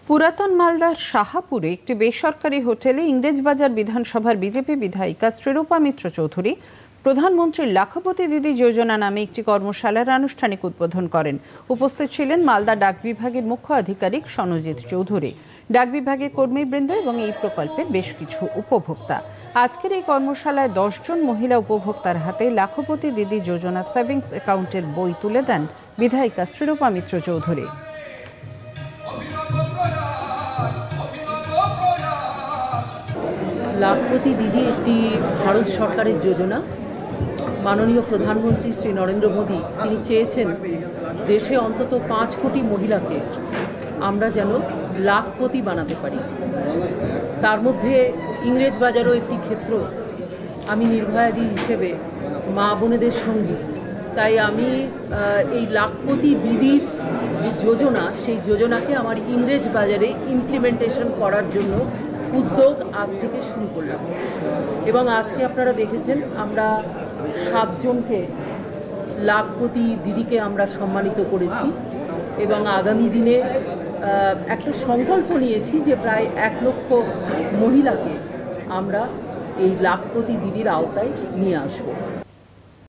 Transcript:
পুরাতন মালদার শাহাপুরে একটি বেসরকারি হোটেলে ইংরেজবাজার বিধানসভার বিজেপি বিধায়িকা শ্রীরূপা মিত্র চৌধুরী প্রধানমন্ত্রী লাখপতি দিদি যোজনা নামে একটি কর্মশালার আনুষ্ঠানিক উদ্বোধন করেন। উপস্থিত ছিলেন মালদা ডাক বিভাগের মুখ্য আধিকারিক সনজিৎ চৌধুরী, ডাক বিভাগের কর্মীবৃন্দ এবং এই প্রকল্পের বেশ কিছু উপভোক্তা। আজকের এই কর্মশালায় 10 জন মহিলা উপভোক্তার হাতে লাখপতি দিদি যোজনা সেভিংস অ্যাকাউন্টের বই তুলে দেন বিধায়িকা শ্রীরূপা মিত্র চৌধুরী। লাখপতি দিদি একটি ভারত সরকারের যোজনা। মাননীয় প্রধানমন্ত্রী শ্রী নরেন্দ্র মোদী তিনি চেয়েছেন দেশে অন্তত 5 কোটি মহিলাকে আমরা যেন লাখপতি বানাতে পারি। তার মধ্যে ইংরেজবাজারও একটি ক্ষেত্র। আমি নির্ভয়াদি হিসেবে মা বোনেদের সঙ্গী, তাই আমি এই লাখপতি দিদির যে যোজনা সেই যোজনাকে আমার ইংরেজবাজারে ইমপ্লিমেন্টেশন করার জন্য উদ্যোগ আজ থেকে শুরু করলাম। এবং আজকে আপনারা দেখেছেন আমরা 7 জনকে লাখপতি দিদিকে আমরা সম্মানিত করেছি এবং আগামী দিনে একটা সংকল্প নিয়েছি যে প্রায় 1 লক্ষ মহিলাকে আমরা এই লাখপতি দিদির আওতায় নিয়ে আসব।